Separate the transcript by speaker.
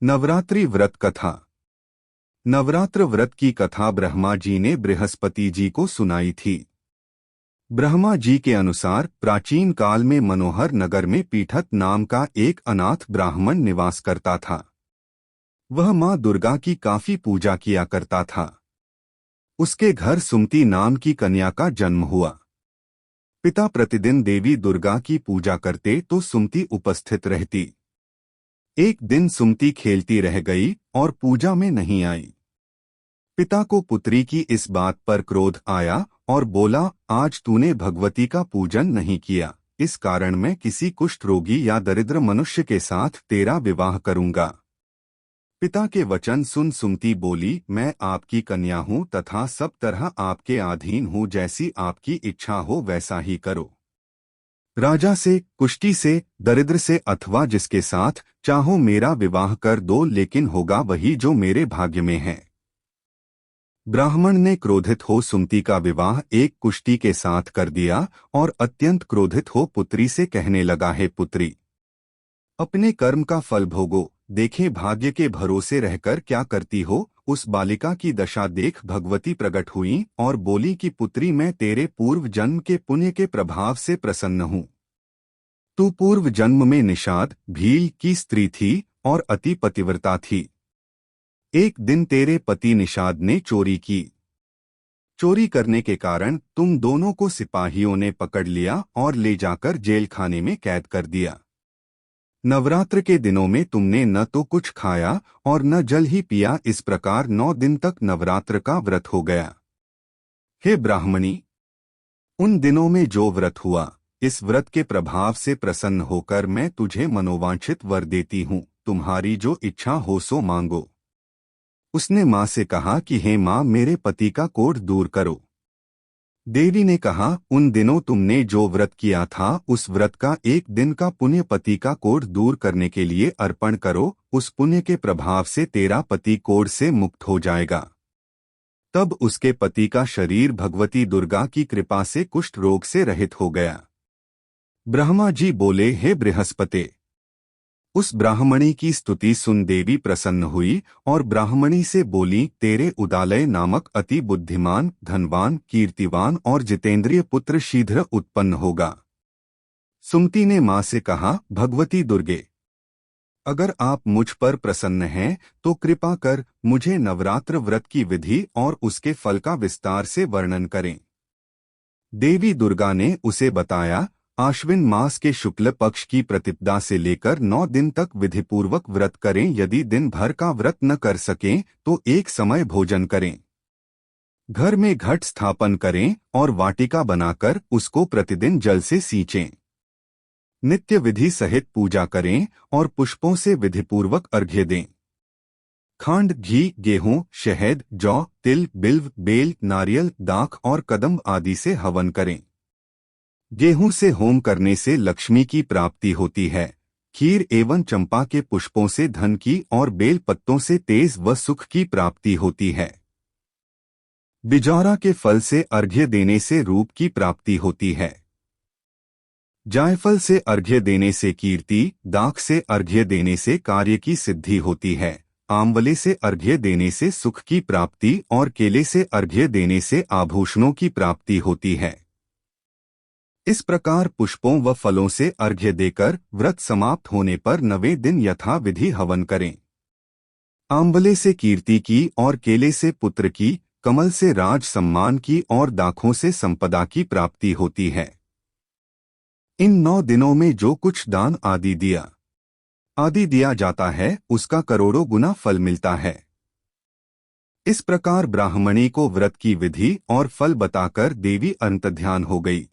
Speaker 1: नवरात्रि व्रत कथा। नवरात्र व्रत की कथा ब्रह्मा जी ने बृहस्पति जी को सुनाई थी। ब्रह्मा जी के अनुसार प्राचीन काल में मनोहर नगर में पीठत नाम का एक अनाथ ब्राह्मण निवास करता था। वह मां दुर्गा की काफी पूजा किया करता था। उसके घर सुमति नाम की कन्या का जन्म हुआ। पिता प्रतिदिन देवी दुर्गा की पूजा करते तो सुमति उपस्थित रहती। एक दिन सुमति खेलती रह गई और पूजा में नहीं आई। पिता को पुत्री की इस बात पर क्रोध आया और बोला, आज तूने भगवती का पूजन नहीं किया, इस कारण मैं किसी कुष्ठ रोगी या दरिद्र मनुष्य के साथ तेरा विवाह करूंगा। पिता के वचन सुन सुमति बोली, मैं आपकी कन्या हूँ तथा सब तरह आपके अधीन हूँ, जैसी आपकी इच्छा हो वैसा ही करो। राजा से, कुष्ठी से, दरिद्र से अथवा जिसके साथ चाहो मेरा विवाह कर दो, लेकिन होगा वही जो मेरे भाग्य में है। ब्राह्मण ने क्रोधित हो सुमति का विवाह एक कुष्ठी के साथ कर दिया और अत्यंत क्रोधित हो पुत्री से कहने लगा, हे पुत्री, अपने कर्म का फल भोगो, देखे भाग्य के भरोसे रहकर क्या करती हो। उस बालिका की दशा देख भगवती प्रकट हुई और बोली कि पुत्री, मैं तेरे पूर्व जन्म के पुण्य के प्रभाव से प्रसन्न हूँ। तू पूर्व जन्म में निषाद भील की स्त्री थी और अति पतिव्रता थी। एक दिन तेरे पति निषाद ने चोरी की। चोरी करने के कारण तुम दोनों को सिपाहियों ने पकड़ लिया और ले जाकर जेल खाने में कैद कर दिया। नवरात्र के दिनों में तुमने न तो कुछ खाया और न जल ही पिया, इस प्रकार 9 दिन तक नवरात्र का व्रत हो गया। हे ब्राह्मणी, उन दिनों में जो व्रत हुआ, इस व्रत के प्रभाव से प्रसन्न होकर मैं तुझे मनोवांछित वर देती हूँ, तुम्हारी जो इच्छा हो सो मांगो। उसने माँ से कहा कि हे माँ, मेरे पति का कोढ़ दूर करो। देवी ने कहा, उन दिनों तुमने जो व्रत किया था उस व्रत का एक दिन का पुण्य पति का कोढ़ दूर करने के लिए अर्पण करो, उस पुण्य के प्रभाव से तेरा पति कोढ़ से मुक्त हो जाएगा। तब उसके पति का शरीर भगवती दुर्गा की कृपा से कुष्ठ रोग से रहित हो गया। ब्रह्मा जी बोले, हे बृहस्पति। उस ब्राह्मणी की स्तुति सुन देवी प्रसन्न हुई और ब्राह्मणी से बोली, तेरे उदालय नामक अति बुद्धिमान, धनवान, कीर्तिवान और जितेंद्रिय पुत्र शीघ्र उत्पन्न होगा। सुमति ने मां से कहा, भगवती दुर्गे, अगर आप मुझ पर प्रसन्न हैं तो कृपा कर मुझे नवरात्र व्रत की विधि और उसके फल का विस्तार से वर्णन करें। देवी दुर्गा ने उसे बताया, आश्विन मास के शुक्ल पक्ष की प्रतिपदा से लेकर 9 दिन तक विधिपूर्वक व्रत करें। यदि दिन भर का व्रत न कर सकें तो एक समय भोजन करें। घर में घट स्थापन करें और वाटिका बनाकर उसको प्रतिदिन जल से सींचें। नित्य विधि सहित पूजा करें और पुष्पों से विधिपूर्वक अर्घ्य दें। खांड, घी, गेहूं, शहद, जौ, तिल, बिल्व, बेल, नारियल, दाख और कदम्ब आदि से हवन करें। गेहूं से होम करने से लक्ष्मी की प्राप्ति होती है। खीर एवं चंपा के पुष्पों से धन की और बेल पत्तों से तेज व सुख की प्राप्ति होती है। बिजौरा के फल से अर्घ्य देने से रूप की प्राप्ति होती है। जायफल से अर्घ्य देने से कीर्ति, दाख से अर्घ्य देने से कार्य की सिद्धि होती है। आंवले से अर्घ्य देने से सुख की प्राप्ति और केले से अर्घ्य देने से आभूषणों की प्राप्ति होती है। इस प्रकार पुष्पों व फलों से अर्घ्य देकर व्रत समाप्त होने पर 9वें दिन यथाविधि हवन करें। आंवले से कीर्ति की और केले से पुत्र की, कमल से राज सम्मान की और दाखों से संपदा की प्राप्ति होती है। इन 9 दिनों में जो कुछ दान आदि दिया जाता है उसका करोड़ों गुना फल मिलता है। इस प्रकार ब्राह्मणी को व्रत की विधि और फल बताकर देवी अंतर्ध्यान हो गई।